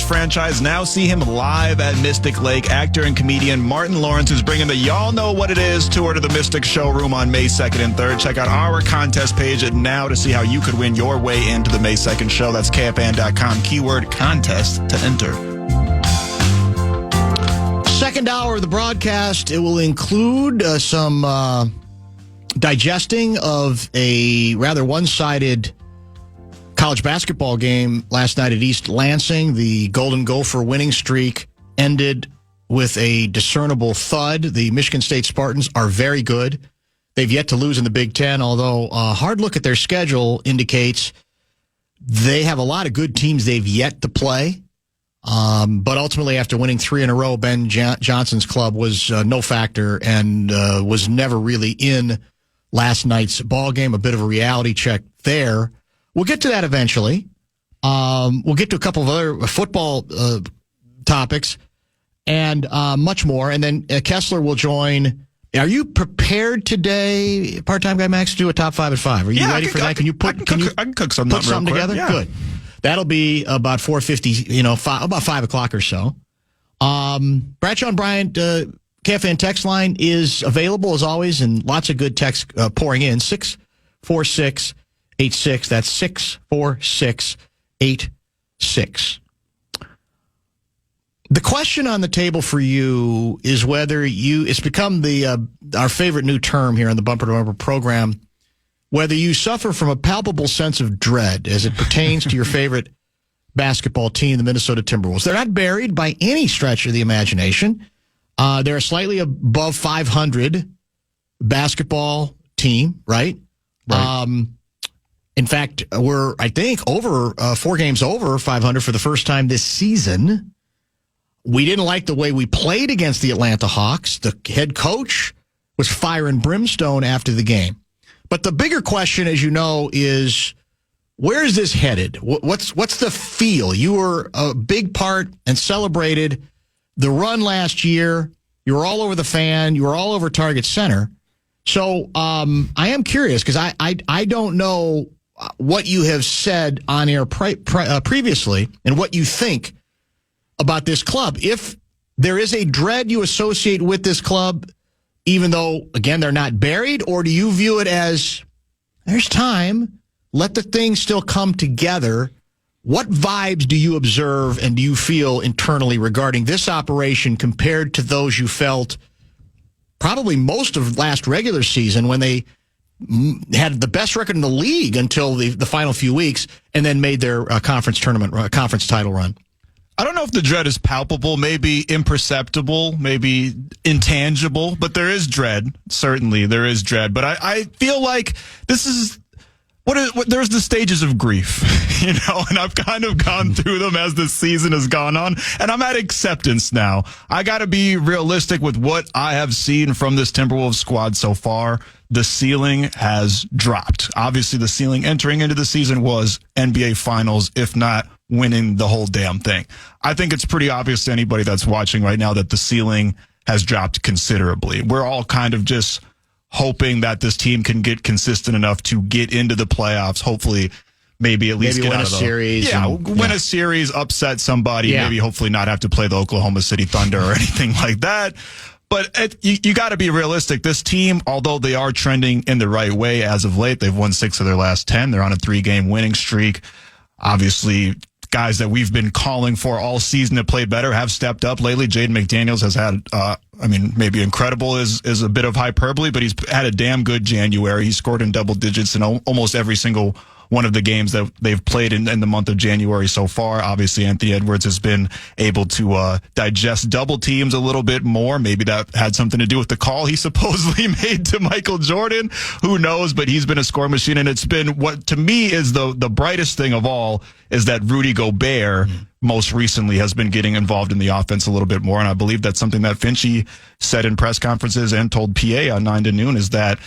franchise. Now see him live at Mystic Lake. Actor and comedian Martin Lawrence is bringing the Y'all Know What It Is tour to the Mystic Showroom on May 2nd and 3rd. Check out our contest page now to see how you could win your way into the May 2nd show. That's KFAN.com, keyword contest to enter. Second hour of the broadcast, it will include some digesting of a rather one-sided college basketball game last night at East Lansing. The Golden Gopher winning streak ended with a discernible thud. The Michigan State Spartans are very good. They've yet to lose in the Big Ten, although a hard look at their schedule indicates they have a lot of good teams they've yet to play. But ultimately, after winning 3 in a row, Ben Johnson's club was no factor and was never really in last night's ball game. A bit of a reality check there. We'll get to that eventually. We'll get to a couple of other football topics and much more. And then Kessler will join. Are you prepared today, part-time guy Max, to do a top 5 at 5? Are you ready for that? Can you put something together? Yeah. Good. That'll be about 4:50, about 5 o'clock or so. Bradshaw and Bryant, KFAN text line is available as always, and lots of good text pouring in. 64686. That's 64686. The question on the table for you is whether it's become our favorite new term here on the Bumper to Bumper program, whether you suffer from a palpable sense of dread as it pertains to your favorite basketball team, the Minnesota Timberwolves. They're not buried by any stretch of the imagination. They're a slightly above 500 basketball team, right? In fact, we're, I think, over 4 games over 500 for the first time this season. We didn't like the way we played against the Atlanta Hawks. The head coach was fire and brimstone after the game. But the bigger question, as you know, is where is this headed? What's the feel? You were a big part and celebrated the run last year. You were all over the fan. You were all over Target Center. So I am curious because I don't know what you have said on air previously and what you think about this club. If there is a dread you associate with this club, even though, again, they're not buried, or do you view it as there's time, let the thing still come together? What vibes do you observe and do you feel internally regarding this operation compared to those you felt probably most of last regular season when they had the best record in the league until the final few weeks and then made their conference title run? I don't know if the dread is palpable, maybe imperceptible, maybe intangible, but there is dread. Certainly, there is dread. But I feel like this is there's the stages of grief, and I've kind of gone through them as the season has gone on, and I'm at acceptance now. I got to be realistic with what I have seen from this Timberwolves squad so far. The ceiling has dropped. Obviously, the ceiling entering into the season was NBA Finals, if not winning the whole damn thing. I think it's pretty obvious to anybody that's watching right now that the ceiling has dropped considerably. We're all kind of just hoping that this team can get consistent enough to get into the playoffs. Hopefully, maybe at least get win out a of the series. Win a series, upset somebody, maybe hopefully not have to play the Oklahoma City Thunder or anything like that. But you got to be realistic. This team, although they are trending in the right way as of late, they've won 6 of their last 10. They're on a 3-game winning streak. Obviously, guys that we've been calling for all season to play better have stepped up lately. Jaden McDaniels has had, maybe incredible is a bit of hyperbole, but he's had a damn good January. He scored in double digits in almost every single one of the games that they've played in the month of January so far. Obviously, Anthony Edwards has been able to digest double teams a little bit more. Maybe that had something to do with the call he supposedly made to Michael Jordan. Who knows? But he's been a score machine, and it's been what to me is the brightest thing of all is that Rudy Gobert most recently has been getting involved in the offense a little bit more. And I believe that's something that Finchie said in press conferences and told PA on 9 to noon is that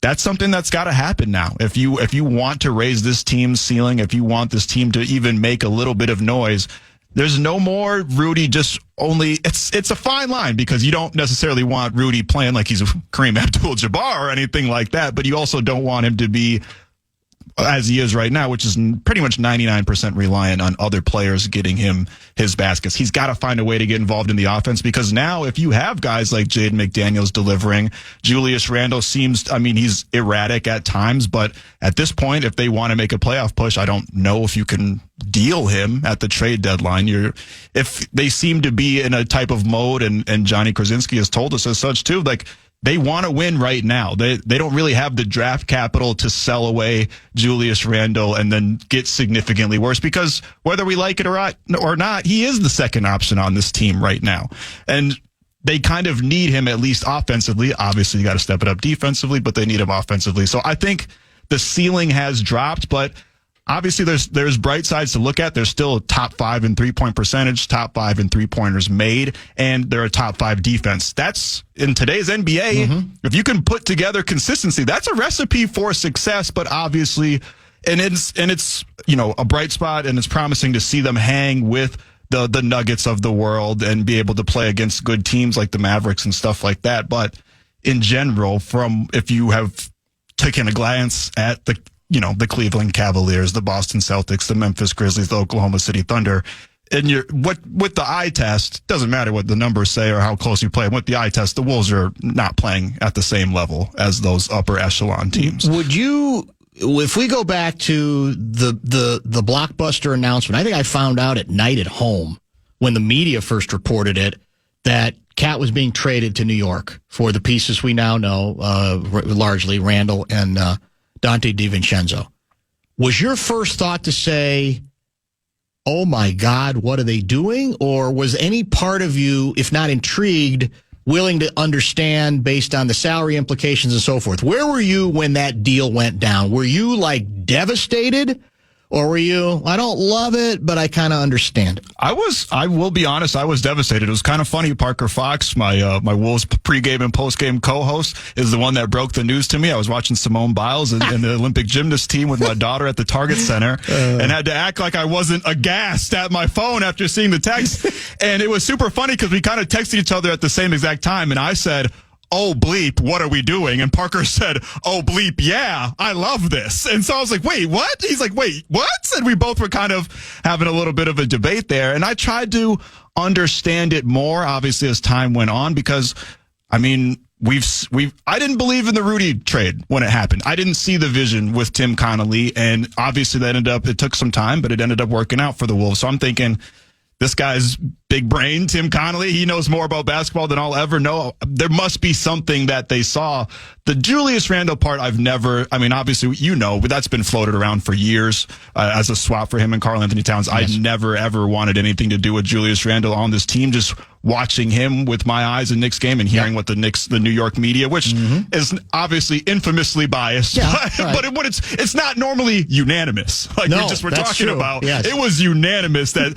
that's something that's got to happen now. If you want to raise this team's ceiling, if you want this team to even make a little bit of noise, there's no more Rudy just only. It's a fine line because you don't necessarily want Rudy playing like he's Kareem Abdul-Jabbar or anything like that, but you also don't want him to be as he is right now, which is pretty much 99% reliant on other players getting him his baskets. He's got to find a way to get involved in the offense, because now if you have guys like Jaden McDaniels delivering, Julius Randle seems, he's erratic at times, but at this point, if they want to make a playoff push, I don't know if you can deal him at the trade deadline. If they seem to be in a type of mode, and Johnny Krasinski has told us as such too, like, they want to win right now. They don't really have the draft capital to sell away Julius Randle and then get significantly worse, because whether we like it or not, he is the second option on this team right now. And they kind of need him, at least offensively. Obviously, you got to step it up defensively, but they need him offensively. So I think the ceiling has dropped, but obviously there's bright sides to look at. There's still top 5 in 3-point percentage, top 5 in 3-pointers made, and they're a top 5 defense. That's, in today's NBA, if you can put together consistency, that's a recipe for success. But obviously, and it's a bright spot, and it's promising to see them hang with the Nuggets of the world and be able to play against good teams like the Mavericks and stuff like that. But in general, if you have taken a glance at the Cleveland Cavaliers, the Boston Celtics, the Memphis Grizzlies, the Oklahoma City Thunder, and with the eye test, doesn't matter what the numbers say or how close you play. With the eye test, the Wolves are not playing at the same level as those upper echelon teams. Would you, if we go back to the blockbuster announcement, I think I found out at night at home when the media first reported it, that Cat was being traded to New York for the pieces we now know, largely Randall and Dante DiVincenzo. Was your first thought to say, oh my God, what are they doing? Or was any part of you, if not intrigued, willing to understand based on the salary implications and so forth? Where were you when that deal went down? Were you like devastated? Or were you, I don't love it, but I kind of understand it? I will be honest, I was devastated. It was kind of funny. Parker Fox, my Wolves pregame and postgame co-host, is the one that broke the news to me. I was watching Simone Biles and the Olympic gymnast team with my daughter at the Target Center and had to act like I wasn't aghast at my phone after seeing the text. And it was super funny because we kind of texted each other at the same exact time. And I said, oh, bleep, what are we doing? And Parker said, oh, bleep, yeah, I love this. And so I was like, wait, what? He's like, wait, what? And we both were kind of having a little bit of a debate there. And I tried to understand it more, obviously, as time went on, because, I didn't believe in the Rudy trade when it happened. I didn't see the vision with Tim Connolly. And obviously it took some time, but it ended up working out for the Wolves. So I'm thinking, this guy's big brain, Tim Connolly, he knows more about basketball than I'll ever know. There must be something that they saw. The Julius Randle part, obviously, but that's been floated around for years as a swap for him and Karl Anthony Towns. Yes. I never, ever wanted anything to do with Julius Randle on this team. Just watching him with my eyes in Knicks game and hearing what the New York media, which is obviously infamously biased, but it's not normally unanimous. Like we're talking true. About. Yes. It was unanimous that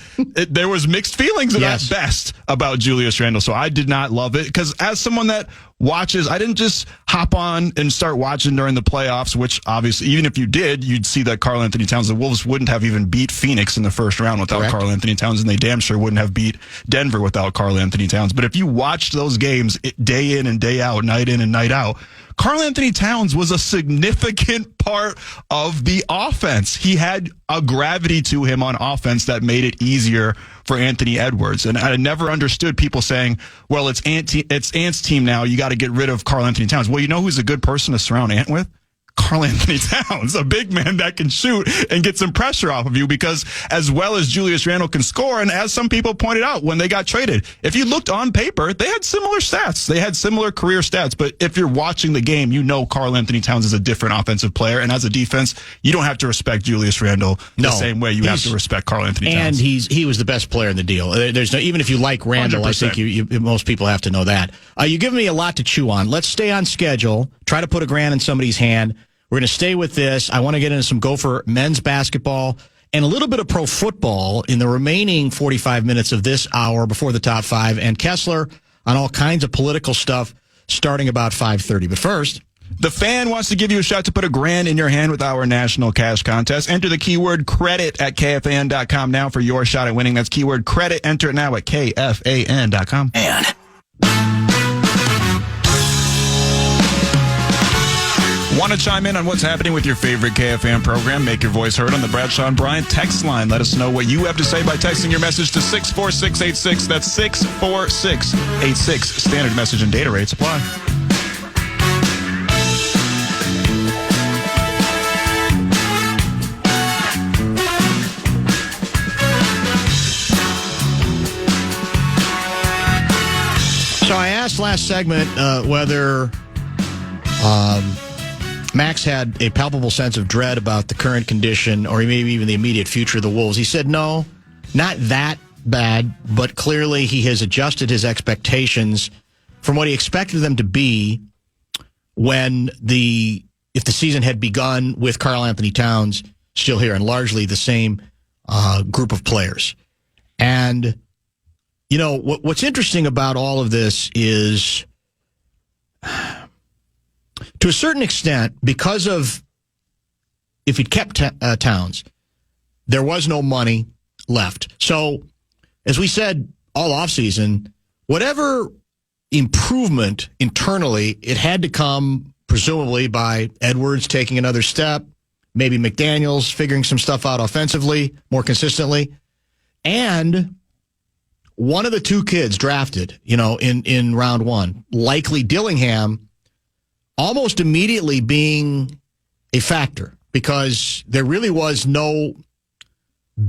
there was mixed feelings at best about Julius Randle. So I did not love it, because as someone that watches, I didn't just hop on and start watching during the playoffs, which obviously, even if you did, you'd see that Karl Anthony Towns, the Wolves wouldn't have even beat Phoenix in the first round without Karl Anthony Towns, and they damn sure wouldn't have beat Denver without Karl Anthony Towns. But if you watched those games day in and day out, night in and night out, Karl Anthony Towns was a significant part of the offense. He had a gravity to him on offense that made it easier for Anthony Edwards. And I never understood people saying, well, it's Ant's team now, you got to get rid of Karl Anthony Towns. Well, you know who's a good person to surround Ant with? Karl Anthony Towns, a big man that can shoot and get some pressure off of you, because as well as Julius Randle can score, and as some people pointed out when they got traded, if you looked on paper, they had similar stats. They had similar career stats, but if you're watching the game, you know Karl Anthony Towns is a different offensive player, and as a defense, you don't have to respect Julius Randle the same way you have to respect Karl Anthony Towns. And he was the best player in the deal. There's no, even if you like Randle, 100%. I think most people have to know that. You give me a lot to chew on. Let's stay on schedule. Try to put $1,000 in somebody's hand. We're going to stay with this. I want to get into some Gopher men's basketball and a little bit of pro football in the remaining 45 minutes of this hour before the top 5, and Kessler on all kinds of political stuff starting about 5:30. But first, the Fan wants to give you a shot to put $1,000 in your hand with our national cash contest. Enter the keyword credit at KFAN.com now for your shot at winning. That's keyword credit. Enter it now at KFAN.com. Want to chime in on what's happening with your favorite KFAN program? Make your voice heard on the Bradshaw and Bryant text line. Let us know what you have to say by texting your message to 64686. That's 64686. Standard message and data rates apply. So I asked last segment whether Max had a palpable sense of dread about the current condition or maybe even the immediate future of the Wolves. He said no, not that bad, but clearly he has adjusted his expectations from what he expected them to be if the season had begun with Karl Anthony Towns still here and largely the same group of players. And you know, what's interesting about all of this is, to a certain extent, because of, if he'd kept Towns, there was no money left. So, as we said all offseason, whatever improvement internally, it had to come, presumably, by Edwards taking another step, maybe McDaniels figuring some stuff out offensively more consistently, and one of the two kids drafted, in round one, likely Dillingham, almost immediately being a factor because there really was no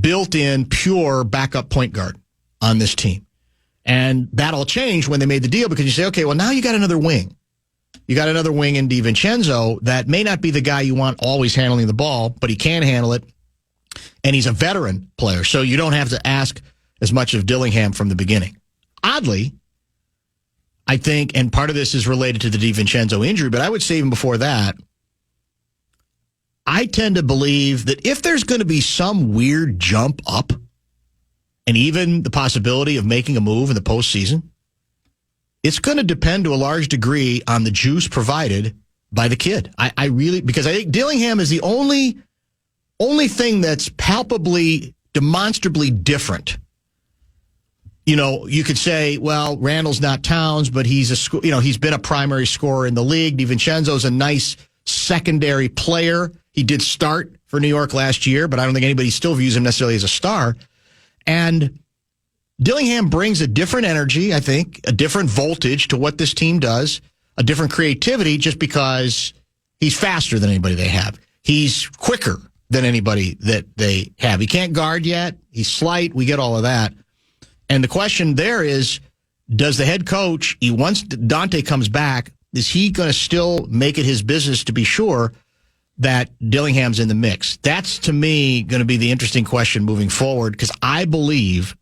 built-in pure backup point guard on this team. And that all changed when they made the deal because you say, okay, well, now you got another wing. You got another wing in DiVincenzo that may not be the guy you want always handling the ball, but he can handle it, and he's a veteran player, so you don't have to ask as much of Dillingham from the beginning. Oddly, I think, and part of this is related to the DiVincenzo injury, but I would say even before that, I tend to believe that if there's going to be some weird jump up, and even the possibility of making a move in the postseason, it's going to depend to a large degree on the juice provided by the kid. I really, because I think Dillingham is the only thing that's palpably, demonstrably different. You could say, well, Randall's not Towns, but he's been a primary scorer in the league. DiVincenzo's a nice secondary player. He did start for New York last year, but I don't think anybody still views him necessarily as a star. And Dillingham brings a different energy, I think, a different voltage to what this team does, a different creativity just because he's faster than anybody they have. He's quicker than anybody that they have. He can't guard yet. He's slight. We get all of that. And the question there is, does the head coach, once Dante comes back, is he going to still make it his business to be sure that Dillingham's in the mix? That's, to me, going to be the interesting question moving forward, because I believe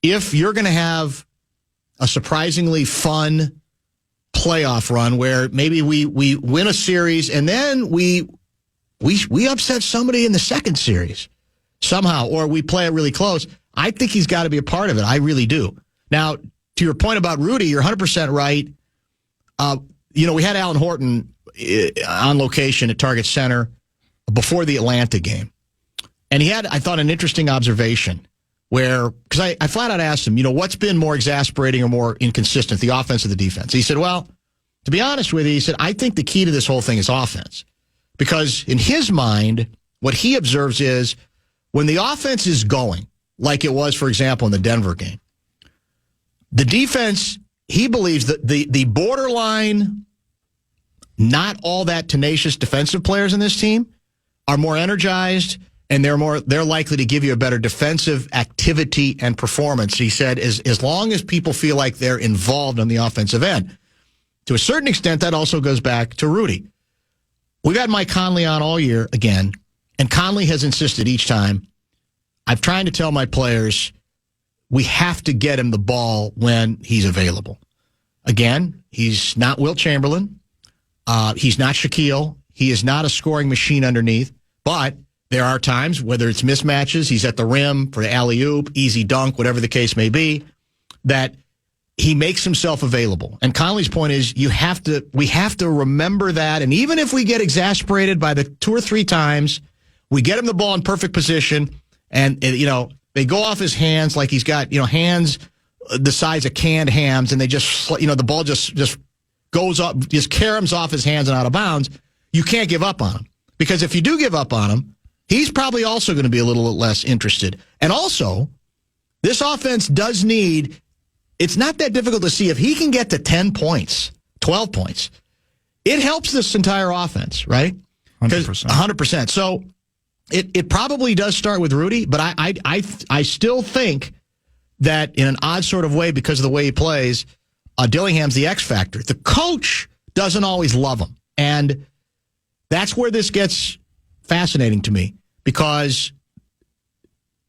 if you're going to have a surprisingly fun playoff run where maybe we win a series and then we upset somebody in the second series somehow, or we play it really close, I think he's got to be a part of it. I really do. Now, to your point about Rudy, you're 100% right. We had Alan Horton on location at Target Center before the Atlanta game. And he had, I thought, an interesting observation where, because I flat out asked him, what's been more exasperating or more inconsistent, the offense or the defense? He said, well, to be honest with you, he said, I think the key to this whole thing is offense. Because in his mind, what he observes is when the offense is going, like it was, for example, in the Denver game, the defense, he believes that the borderline, not all that tenacious defensive players in this team are more energized, and they're likely to give you a better defensive activity and performance. He said, as long as people feel like they're involved on the offensive end. To a certain extent, that also goes back to Rudy. We've had Mike Conley on all year again, and Conley has insisted each time, I'm trying to tell my players, we have to get him the ball when he's available. Again, he's not Wilt Chamberlain. He's not Shaquille. He is not a scoring machine underneath. But there are times, whether it's mismatches, he's at the rim for the alley-oop, easy dunk, whatever the case may be, that he makes himself available. And Conley's point is we have to remember that. And even if we get exasperated by the 2 or 3 times, we get him the ball in perfect position, and they go off his hands like he's got hands the size of canned hams, and they just the ball just goes up, just caroms off his hands and out of bounds. you can't give up on him. Because if you do give up on him, he's probably also going to be a little less interested. And also, this offense does need, it's not that difficult to see if he can get to 10 points, 12 points. It helps this entire offense, right? 100%. 100%. So it probably does start with Rudy, but I still think that in an odd sort of way, because of the way he plays, Dillingham's the X factor. The coach doesn't always love him. And that's where this gets fascinating to me, because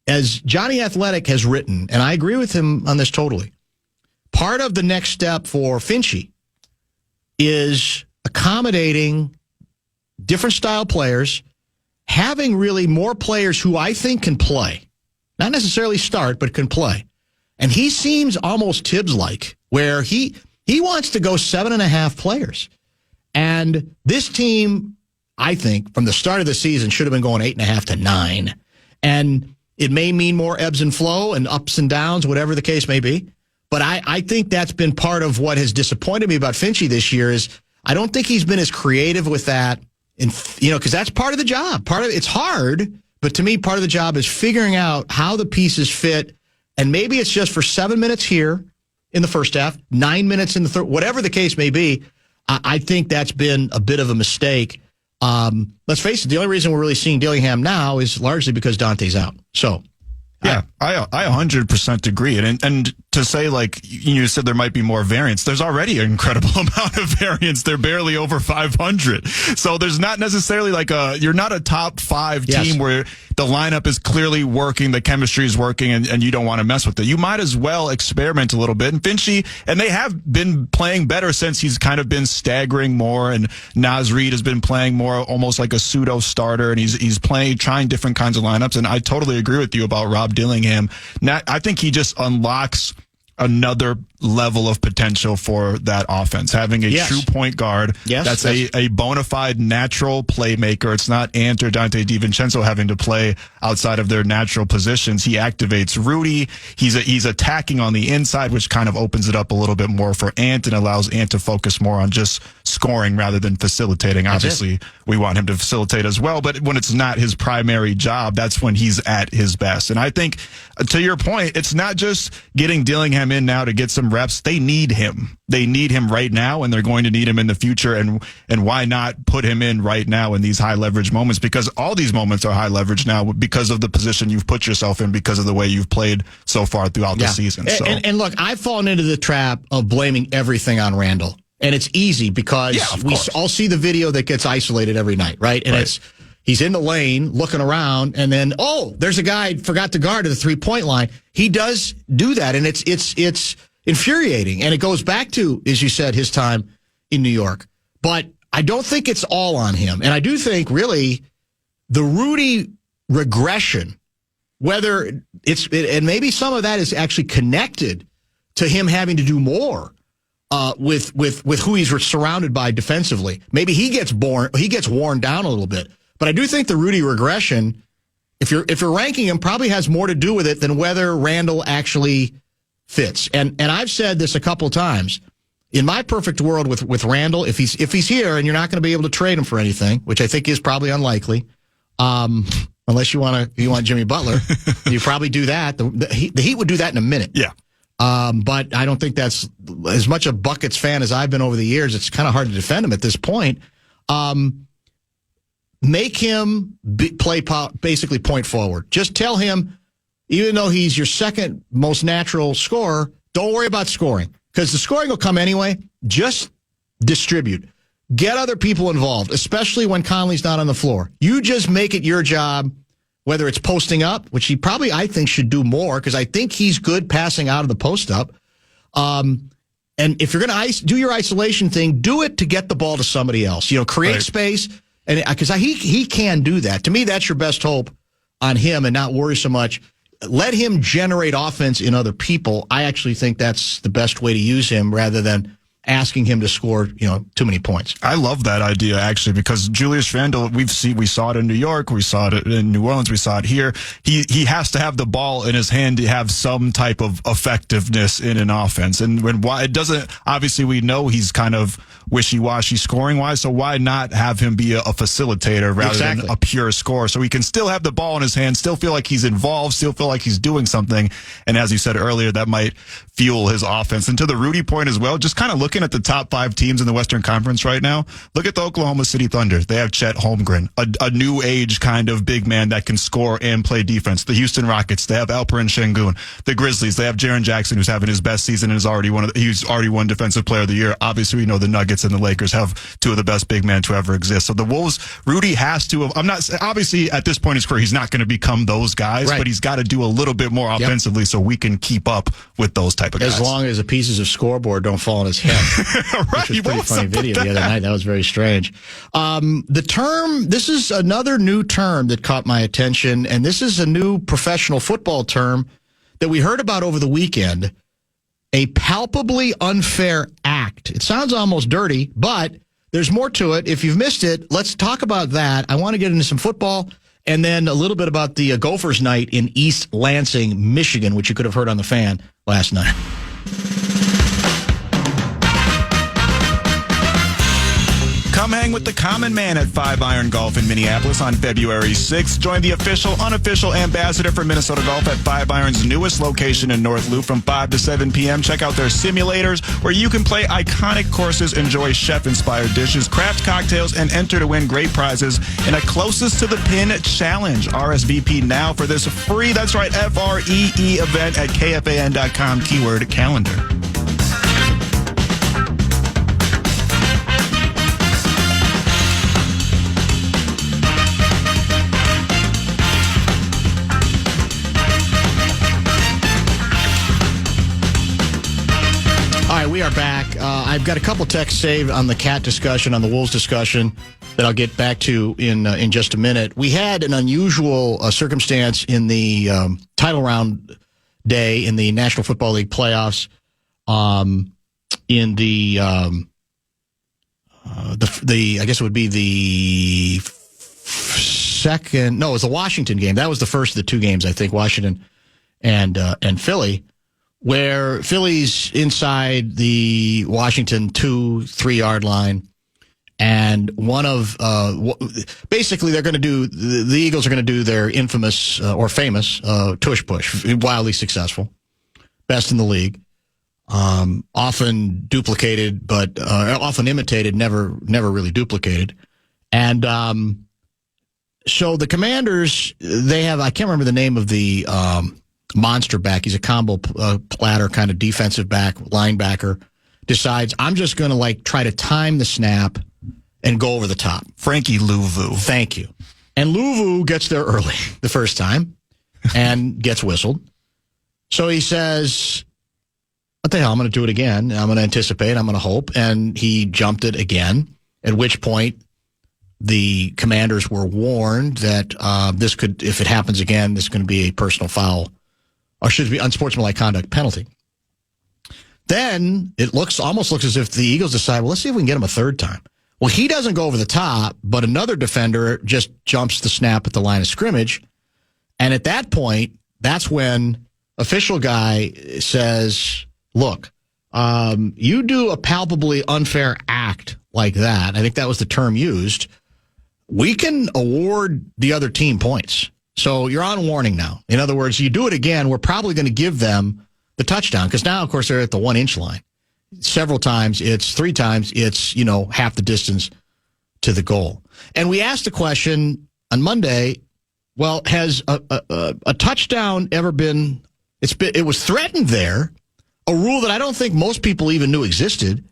as Johnny Athletic has written, and I agree with him on this totally, part of the next step for Finchie is accommodating different style players, having really more players who I think can play. Not necessarily start, but can play. And he seems almost Tibbs-like, where he wants to go 7.5 players. And this team, I think, from the start of the season, should have been going 8.5 to 9. And it may mean more ebbs and flow and ups and downs, whatever the case may be. But I think that's been part of what has disappointed me about Finchie this year is I don't think he's been as creative with that. And, because that's part of the job. It's hard, but to me, part of the job is figuring out how the pieces fit. And maybe it's just for 7 minutes here in the first half, 9 minutes in the third, whatever the case may be. I think that's been a bit of a mistake. Let's face it, the only reason we're really seeing Dillingham now is largely because Dante's out. So, yeah, I 100% agree. And to say, like you said, there might be more variance. There's already an incredible amount of variance. They're barely over 500. So there's not necessarily you're not a top 5 team where the lineup is clearly working, the chemistry is working, and you don't want to mess with it. You might as well experiment a little bit. And Finchie, and they have been playing better since he's kind of been staggering more, and Naz Reid has been playing more almost like a pseudo starter, and he's trying different kinds of lineups. And I totally agree with you about Rob Dillingham. Now, I think he just unlocks another level of potential for that offense. Having a true point guard that's a bona fide natural playmaker. It's not Ant or Dante DiVincenzo having to play outside of their natural positions. He activates Rudy. He's attacking on the inside, which kind of opens it up a little bit more for Ant and allows Ant to focus more on just scoring rather than facilitating. Obviously, we want him to facilitate as well, but when it's not his primary job, that's when he's at his best. And I think, to your point, it's not just getting Dillingham in now to get some reps. They need him. They need him right now, and they're going to need him in the future. And why not put him in right now in these high leverage moments? Because all these moments are high leverage now because of the position you've put yourself in, because of the way you've played so far throughout the season. So. And look, I've fallen into the trap of blaming everything on Randall. And it's easy because we all see the video that gets isolated every night, right? And he's in the lane looking around, and then, there's a guy forgot to guard at the 3-point line. He does do that, and it's infuriating. And it goes back to, as you said, his time in New York. But I don't think it's all on him. And I do think, really, the Rudy regression, whether and maybe some of that is actually connected to him having to do more with who he's surrounded by defensively. Maybe he gets worn down a little bit. But I do think the Rudy regression, if you're ranking him, probably has more to do with it than whether Randall actually fits. And I've said this a couple of times. In my perfect world with Randall, if he's here and you're not going to be able to trade him for anything, which I think is probably unlikely, unless you want Jimmy Butler, you probably do that. The Heat would do that in a minute. Yeah. But I don't think that's as much a Buckets fan as I've been over the years. It's kind of hard to defend him at this point. Make him play basically point forward. Just tell him, even though he's your second most natural scorer, don't worry about scoring, because the scoring will come anyway. Just distribute. Get other people involved, especially when Conley's not on the floor. You just make it your job, whether it's posting up, which he probably, I think, should do more, because I think he's good passing out of the post up. And if you're going to do your isolation thing, do it to get the ball to somebody else. Create space. And because he can do that. To me, that's your best hope on him, and not worry so much. Let him generate offense in other people. I actually think that's the best way to use him, rather than asking him to score, too many points. I love that idea, actually, because Julius Randle, we saw it in New York, we saw it in New Orleans, we saw it here. He has to have the ball in his hand to have some type of effectiveness in an offense. And why it doesn't, obviously we know he's kind of wishy-washy scoring-wise, so why not have him be a facilitator rather than a pure scorer? So he can still have the ball in his hand, still feel like he's involved, still feel like he's doing something. And as you said earlier, that might fuel his offense. And to the Rudy point as well, just kind of looking at the top 5 teams in the Western Conference right now, look at the Oklahoma City Thunder. They have Chet Holmgren, a new age kind of big man that can score and play defense. The Houston Rockets, they have Alperen Şengün. The Grizzlies, they have Jaren Jackson, who's having his best season and is he's already won Defensive Player of the Year. Obviously, we know the Nuggets and the Lakers have 2 of the best big men to ever exist. So the Wolves, Rudy has to have, obviously at this point in his career, he's not going to become those guys, but he's got to do a little bit more offensively so we can keep up with those type of guys. As long as the pieces of scoreboard don't fall on his head. Right. Which was a pretty funny video the other night. That was very strange. The term, this is another new term that caught my attention, and this is a new professional football term that we heard about over the weekend, a palpably unfair act. It sounds almost dirty, but there's more to it. If you've missed it, let's talk about that. I want to get into some football and then a little bit about the Gophers night in East Lansing, Michigan, which you could have heard on the Fan last night. Come hang with the common man at 5 Iron Golf in Minneapolis on February 6th. Join the official, unofficial ambassador for Minnesota Golf at 5 Iron's newest location in North Loop from 5 to 7 p.m. Check out their simulators where you can play iconic courses, enjoy chef-inspired dishes, craft cocktails, and enter to win great prizes in a Closest to the Pin Challenge. RSVP now for this free, that's right, FREE event at KFAN.com, keyword calendar. We are back. I've got a couple texts saved on the Cat discussion, on the Wolves discussion, that I'll get back to in just a minute. We had an unusual circumstance in the title round day in the National Football League playoffs. In the I guess it would be the second. No, it was the Washington game. That was the first of the 2 games, I think, Washington and Philly, where Philly's inside the Washington 2-3 yard line, and one of basically they're going to do the Eagles are going to do their infamous or famous tush push, wildly successful, best in the league, often duplicated but often imitated, never really duplicated, and so the Commanders, they have, I can't remember the name of the monster back. He's a combo platter kind of defensive back, linebacker, decides, I'm just going to try to time the snap and go over the top. Frankie Louvu. Thank you. And Louvu gets there early the first time and gets whistled. So he says, what the hell, I'm going to do it again. I'm going to anticipate, I'm going to hope. And he jumped it again, at which point the Commanders were warned that this could, if it happens again, this is going to be a personal foul, or should be unsportsmanlike conduct penalty. Then it almost looks as if the Eagles decide, well, let's see if we can get him a third time. Well, he doesn't go over the top, but another defender just jumps the snap at the line of scrimmage. And at that point, that's when official guy says, look, you do a palpably unfair act like that. I think that was the term used. We can award the other team points. So you're on warning now. In other words, you do it again, we're probably going to give them the touchdown, because now, of course, they're at the 1 inch line. Several times, 3 times, it's, half the distance to the goal. And we asked the question on Monday, well, has a touchdown ever been, it was threatened there, a rule that I don't think most people even knew existed.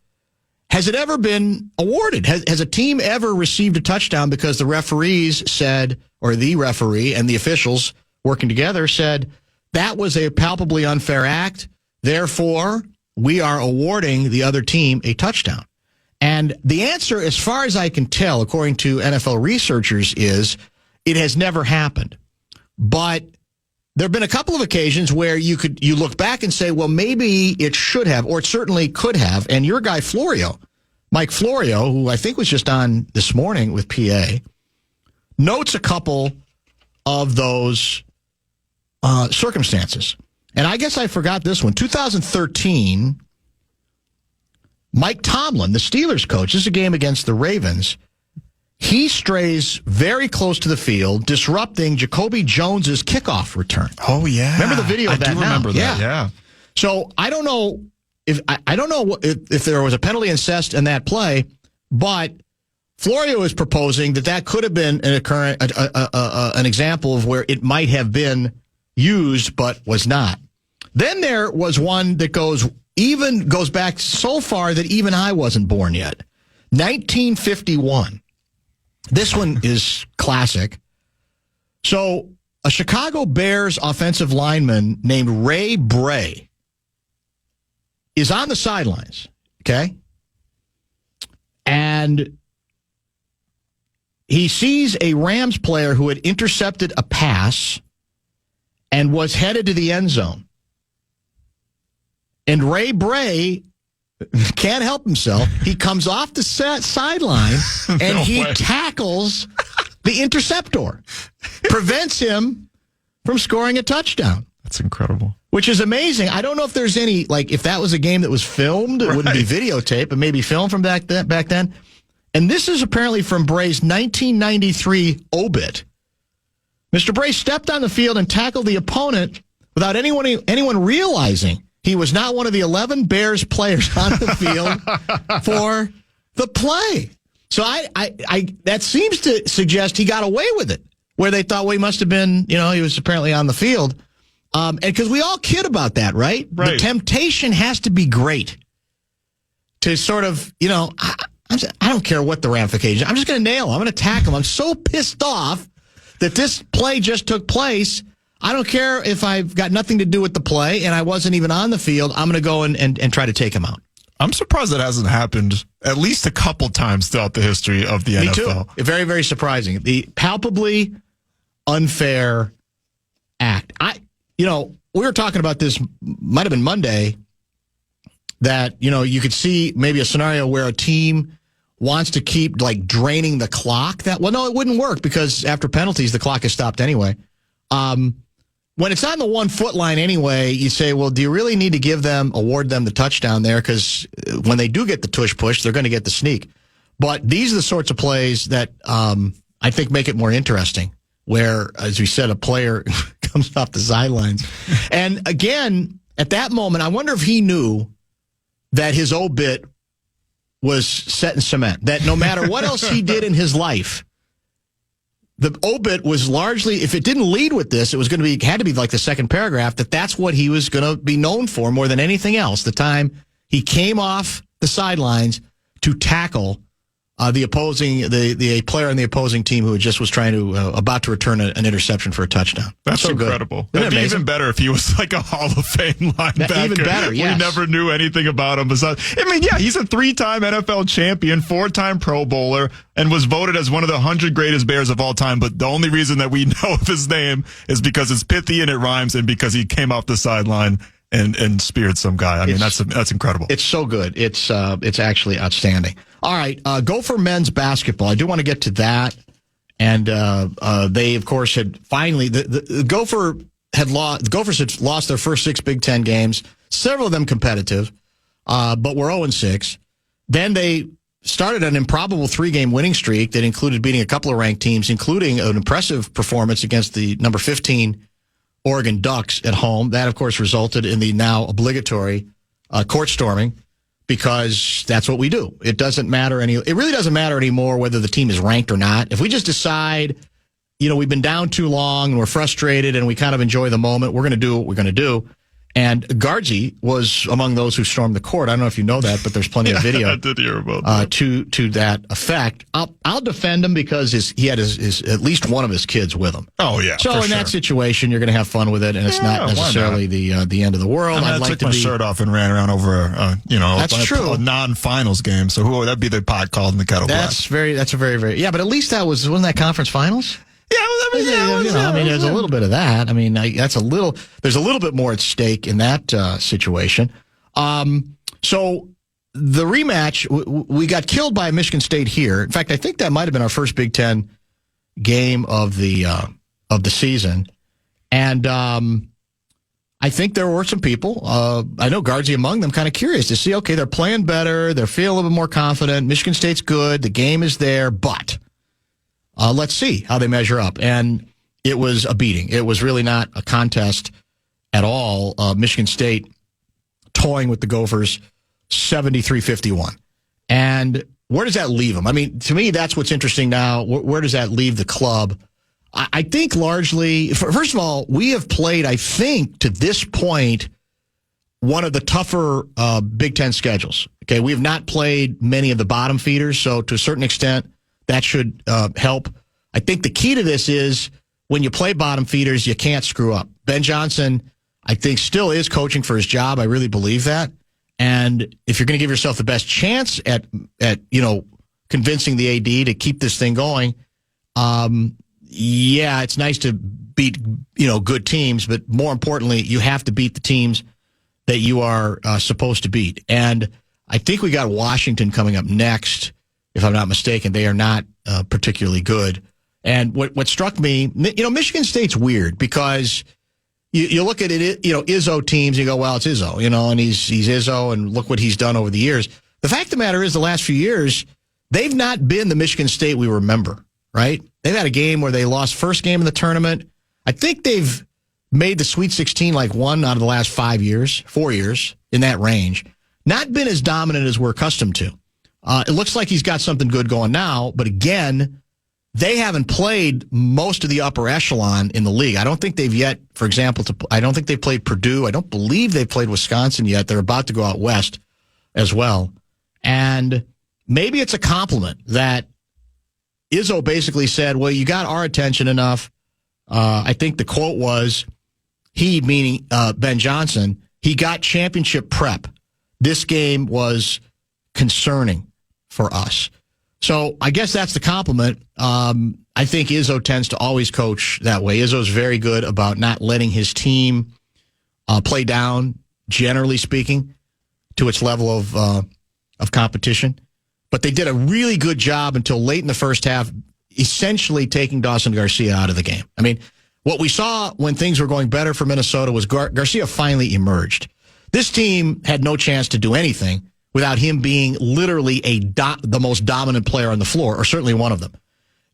Has it ever been awarded? Has a team ever received a touchdown because the referees said, or the referee and the officials working together said, that was a palpably unfair act, therefore we are awarding the other team a touchdown? And the answer, as far as I can tell, according to NFL researchers, is it has never happened. But there have been a couple of occasions where you look back and say, well, maybe it should have, or it certainly could have. And your guy Mike Florio, who I think was just on this morning with PA, notes a couple of those circumstances. And I guess I forgot this one. 2013, Mike Tomlin, the Steelers coach, this is a game against the Ravens. He strays very close to the field, disrupting Jacoby Jones's kickoff return. Oh, yeah. Remember the video of that? I do remember that, yeah. So I don't know if there was a penalty incest in that play, but Florio is proposing that could have been an example of where it might have been used but was not. Then there was one that goes back so far that even I wasn't born yet. 1951. This one is classic. So a Chicago Bears offensive lineman named Ray Bray is on the sidelines, okay? And he sees a Rams player who had intercepted a pass and was headed to the end zone. And Ray Bray can't help himself. He comes off the sideline and he tackles the interceptor, prevents him from scoring a touchdown. That's incredible. Which is amazing. I don't know if there's any, if that was a game that was filmed, it wouldn't be videotaped, but maybe filmed from back then. And this is apparently from Bray's 1993 obit. Mr. Bray stepped on the field and tackled the opponent without anyone realizing he was not one of the 11 Bears players on the field for the play. So that seems to suggest he got away with it, where they thought, well, he must have been, he was apparently on the field. And because we all kid about that, right? The temptation has to be great to sort of, I don't care what the ramifications. I'm just going to nail him. I'm going to tackle him. I'm so pissed off that this play just took place. I don't care if I've got nothing to do with the play and I wasn't even on the field. I'm going to go and try to take him out. I'm surprised that hasn't happened at least a couple times throughout the history of the NFL. Me too. Very, very surprising. The palpably unfair act. We were talking about this, might have been Monday, that, you could see maybe a scenario where a team wants to keep draining the clock. No, it wouldn't work because after penalties, the clock is stopped anyway. When it's on the 1 foot line anyway, you say, well, do you really need to award them the touchdown there? Because when they do get the tush push, they're going to get the sneak. But these are the sorts of plays that I think make it more interesting, where, as we said, a player comes off the sidelines. And again, at that moment, I wonder if he knew that his obit was set in cement, that no matter what else he did in his life, the obit was largely, if it didn't lead with this, it was going to had to be like the second paragraph, that's what he was going to be known for more than anything else. The time he came off the sidelines to tackle the player on the opposing team who just was trying to about to return an interception for a touchdown. That's so incredible. It'd be even better if he was like a Hall of Fame linebacker. Even better, yes. We never knew anything about him. He's a 3-time NFL champion, 4-time Pro Bowler, and was voted as one of the 100 greatest Bears of all time. But the only reason that we know of his name is because it's pithy and it rhymes, and because he came off the sideline and speared some guy. That's incredible. It's so good. It's actually outstanding. All right, Gopher Men's basketball. I do want to get to that. And they, of course, had finally the Gophers had lost their first 6 Big Ten games, several of them competitive, but were 0-6. Then they started an improbable 3-game winning streak that included beating a couple of ranked teams, including an impressive performance against the number 15 Oregon Ducks at home. That, of course, resulted in the now obligatory court storming, because that's what we do. It really doesn't matter anymore whether the team is ranked or not. If we just decide, we've been down too long and we're frustrated and we kind of enjoy the moment, we're going to do what we're going to do. And Gargi was among those who stormed the court. I don't know if you know that, but there's plenty of video I did hear about that. To that effect. I'll defend him because he had his at least one of his kids with him. Oh yeah. So in that situation, you're going to have fun with it, and it's not necessarily the end of the world. I took my shirt off and ran around over a non-finals game. So that'd be the pot called in the kettle black. That's a very, very, yeah. But at least wasn't that conference finals? Yeah, I there's a little bit of that. I mean, there's a little bit more at stake in that situation. So the rematch, we got killed by Michigan State here. In fact, I think that might have been our first Big Ten game of the season. And I think there were some people, I know Guardsy among them, kind of curious to see, okay, they're playing better, they're feeling a little bit more confident, Michigan State's good, the game is there, but let's see how they measure up. And it was a beating. It was really not a contest at all. Michigan State toying with the Gophers 73-51. And where does that leave them? I mean, to me, that's what's interesting now. Where does that leave the club? I think largely, first of all, we have played, I think, to this point, one of the tougher Big Ten schedules. Okay, we have not played many of the bottom feeders, so to a certain extent, that should help. I think the key to this is when you play bottom feeders, you can't screw up. Ben Johnson, I think, still is coaching for his job. I really believe that. And if you're going to give yourself the best chance at convincing the AD to keep this thing going, yeah, it's nice to beat, good teams, but more importantly, you have to beat the teams that you are supposed to beat. And I think we got Washington coming up next, if I'm not mistaken. They are not particularly good. And what struck me, Michigan State's weird because you look at it, Izzo teams, you go, well, it's Izzo, and he's Izzo, and look what he's done over the years. The fact of the matter is, the last few years, they've not been the Michigan State we remember, right? They've had a game where they lost first game in the tournament. I think they've made the Sweet 16 like one out of the last 4 years, in that range. Not been as dominant as we're accustomed to. It looks like he's got something good going now, but again, they haven't played most of the upper echelon in the league. I don't think they've yet, for example, I don't think they've played Purdue. I don't believe they've played Wisconsin yet. They're about to go out west as well. And maybe it's a compliment that Izzo basically said, well, you got our attention enough. I think the quote was, he, meaning Ben Johnson, he got championship prep. This game was concerning for us. So I guess that's the compliment. I think Izzo tends to always coach that way. Izzo's very good about not letting his team play down, generally speaking, to its level of competition. But they did a really good job until late in the first half, essentially taking Dawson Garcia out of the game. I mean, what we saw when things were going better for Minnesota was Garcia finally emerged. This team had no chance to do anything without him being literally the most dominant player on the floor, or certainly one of them.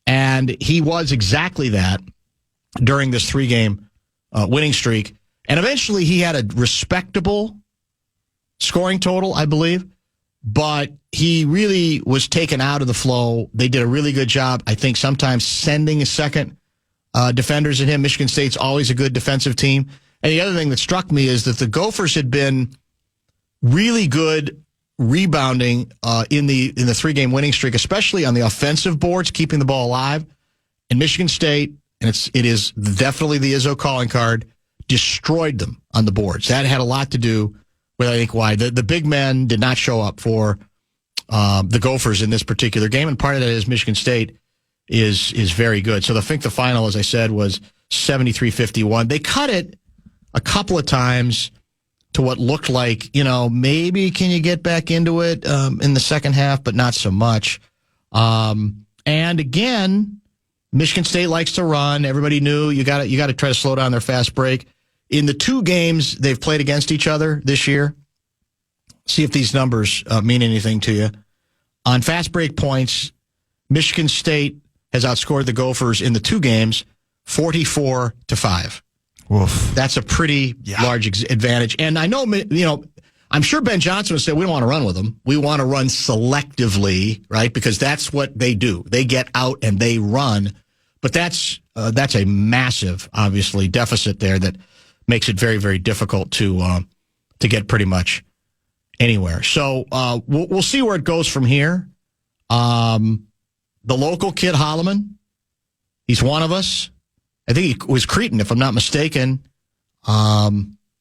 And he was exactly that during this 3-game winning streak. And eventually he had a respectable scoring total, I believe. But he really was taken out of the flow. They did a really good job, I think, sometimes sending a second defenders at him. Michigan State's always a good defensive team. And the other thing that struck me is that the Gophers had been really good rebounding in the 3-game winning streak, especially on the offensive boards, keeping the ball alive. And Michigan State, and it is definitely the Izzo calling card, destroyed them on the boards. That had a lot to do with, I think, why the big men did not show up for the Gophers in this particular game, and part of that is Michigan State is very good. So I think the final, as I said, was 73-51. They cut it a couple of times to what looked like, maybe can you get back into it in the second half, but not so much. And again, Michigan State likes to run. Everybody knew you got to try to slow down their fast break. In the 2 games they've played against each other this year, see if these numbers mean anything to you. On fast break points, Michigan State has outscored the Gophers in the 2 games 44-5. Oof. That's a pretty large advantage. And I know, I'm sure Ben Johnson would say, we don't want to run with them. We want to run selectively, right? Because that's what they do. They get out and they run. But that's a massive, obviously, deficit there that makes it very, very difficult to get pretty much anywhere. So we'll see where it goes from here. The local kid, Holloman, he's one of us. I think he was Cretan, if I'm not mistaken.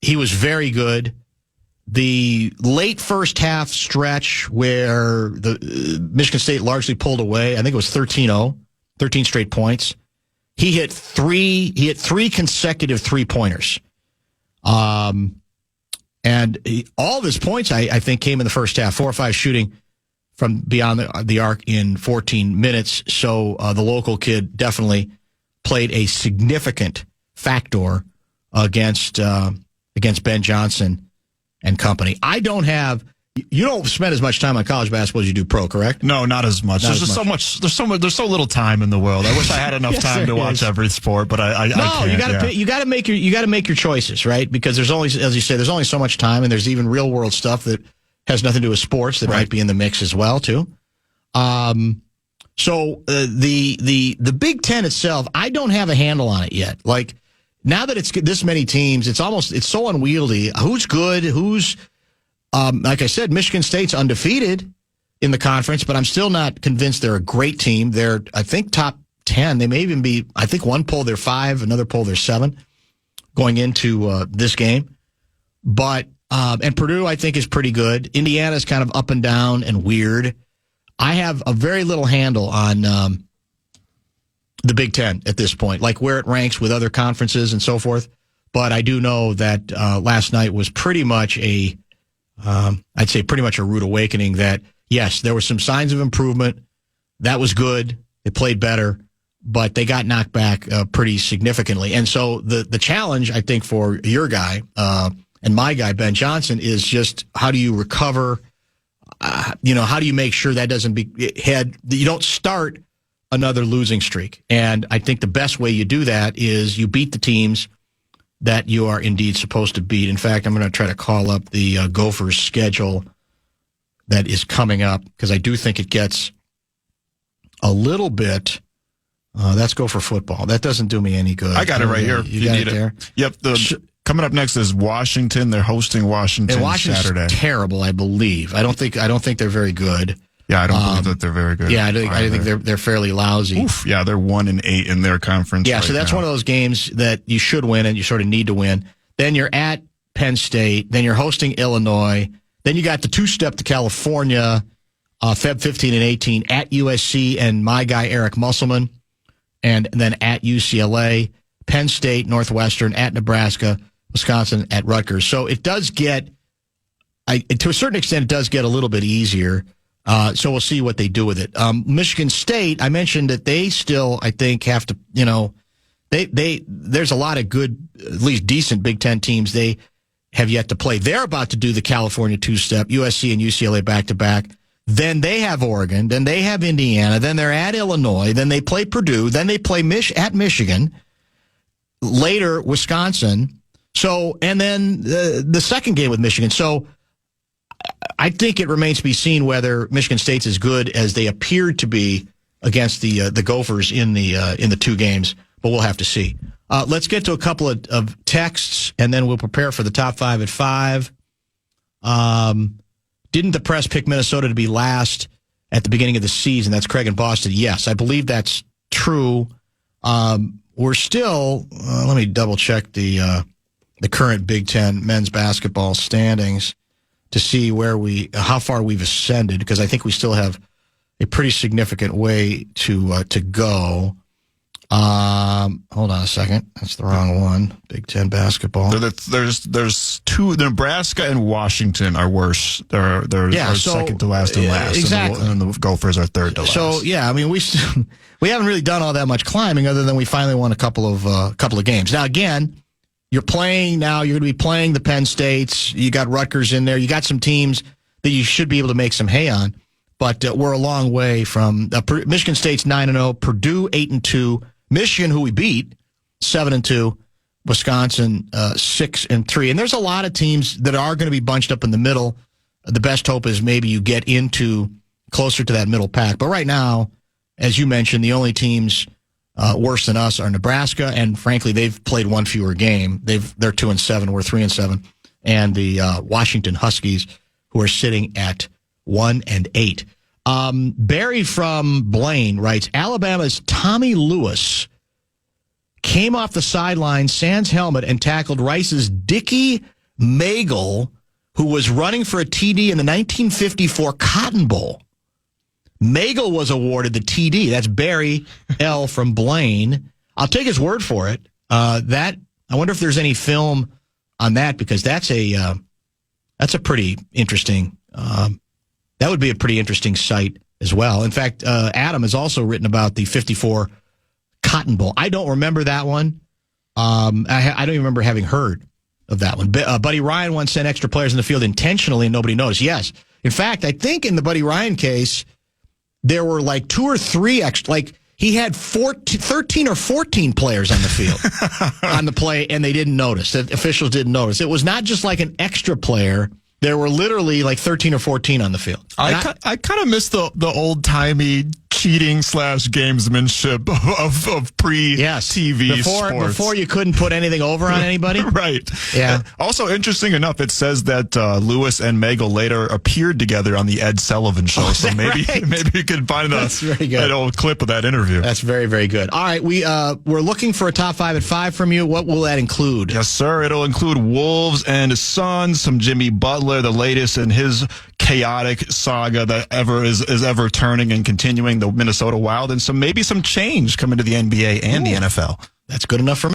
He was very good. The late first half stretch where the Michigan State largely pulled away, I think it was 13-0, 13 straight points. He hit three consecutive 3-pointers. And all of his points, I think, came in the first half. 4 or 5 shooting from beyond the arc in 14 minutes. So the local kid definitely played a significant factor against Ben Johnson and company. You don't spend as much time on college basketball as you do pro, correct? No, not as much. There's so little time in the world. I wish I had enough time to watch every sport, but I can't. You got to make your choices, right? Because there's only, as you say, there's only so much time, and there's even real world stuff that has nothing to do with sports that might be in the mix as well, too. So the Big Ten itself, I don't have a handle on it yet. Like, now that it's this many teams, it's so unwieldy. Who's good? Who's like I said, Michigan State's undefeated in the conference, but I'm still not convinced they're a great team. They're, I think, top 10. They may even be, I think one poll they're 5, another poll they're 7 going into this game. But, and Purdue, I think, is pretty good. Indiana's kind of up and down and weird. I have a very little handle on the Big Ten at this point, like where it ranks with other conferences and so forth. But I do know that last night was pretty much I'd say pretty much a rude awakening that, yes, there were some signs of improvement. That was good. They played better, but they got knocked back pretty significantly. And so the challenge, I think, for your guy and my guy, Ben Johnson, is just how do you recover? How do you make sure that doesn't you don't start another losing streak? And I think the best way you do that is you beat the teams that you are indeed supposed to beat. In fact, I'm going to try to call up the Gophers schedule that is coming up, because I do think it gets a little bit. That's Gopher football. That doesn't do me any good. I got it right here. You got it there? Yep. Coming up next is Washington. They're hosting Washington Saturday. Terrible, I believe. I don't think they're very good. Yeah, I don't believe that they're very good. Yeah, I think they're fairly lousy. Oof, yeah, they're 1-8 in their conference. Yeah, so that's one of those games that you should win and you sort of need to win. Then you're at Penn State. Then you're hosting Illinois. Then you got the 2-step to California, Feb 15 and 18 at USC and my guy Eric Musselman, and then at UCLA, Penn State, Northwestern, at Nebraska, Wisconsin, at Rutgers. So it does get, to a certain extent, it does get a little bit easier. So we'll see what they do with it. Michigan State, I mentioned that they still, I think, have to, there's a lot of good, at least decent Big Ten teams they have yet to play. They're about to do the California 2-step, USC and UCLA back-to-back. Then they have Oregon. Then they have Indiana. Then they're at Illinois. Then they play Purdue. Then they play at Michigan. Later, Wisconsin. So, and then the second game with Michigan. So, I think it remains to be seen whether Michigan State's as good as they appeared to be against the Gophers in the 2 games, but we'll have to see. Let's get to a couple of texts, and then we'll prepare for the top 5 at 5. Didn't the press pick Minnesota to be last at the beginning of the season? That's Craig in Boston. Yes, I believe that's true. We're still, let me double check the current Big Ten men's basketball standings to see how far we've ascended, because I think we still have a pretty significant way to go. Hold on a second. That's the wrong one. Big Ten basketball. There's 2. Nebraska and Washington are worse. They're second to last and last. Exactly. And the Gophers are third to last. So yeah, I mean we haven't really done all that much climbing, other than we finally won a couple of games. Now again, you're going to be playing the Penn States. You got Rutgers in there. You got some teams that you should be able to make some hay on. But we're a long way from Michigan State's 9-0, Purdue 8-2, Michigan, who we beat, 7-2, Wisconsin 6-3. And there's a lot of teams that are going to be bunched up in the middle. The best hope is maybe you get into closer to that middle pack. But right now, as you mentioned, the only teams worse than us are Nebraska, and frankly, they've played one fewer game. They're 2-7, we're 3-7, and the Washington Huskies, who are sitting at 1-8. Barry from Blaine writes, Alabama's Tommy Lewis came off the sideline, sans helmet, and tackled Rice's Dickie Magel, who was running for a TD in the 1954 Cotton Bowl. Magel was awarded the TD. That's Barry L. from Blaine. I'll take his word for it. I wonder if there's any film on that, because that's a pretty interesting. That would be a pretty interesting sight as well. In fact, Adam has also written about the 54 Cotton Bowl. I don't remember that one. I don't even remember having heard of that one. Buddy Ryan once sent extra players in the field intentionally and nobody noticed. Yes. In fact, I think in the Buddy Ryan case, there were like 2 or 3 extra, like he had 13 or 14 players on the field on the play, and they didn't notice. The officials didn't notice. It was not just like an extra player. There were literally like 13 or 14 on the field. I kind of miss the old-timey cheating / gamesmanship of pre-TV sports. Before you couldn't put anything over on anybody? Right. Yeah. Also, interesting enough, it says that Lewis and Magel later appeared together on the Ed Sullivan Show. So maybe you could find an old clip of that interview. That's very, very good. All right, we're looking for a top 5 at 5 from you. What will that include? Yes, sir. It'll include Wolves and Suns, some Jimmy Butler, the latest in his chaotic saga that is ever turning and continuing, the Minnesota Wild, and maybe some change coming to the NBA and the NFL. That's good enough for me.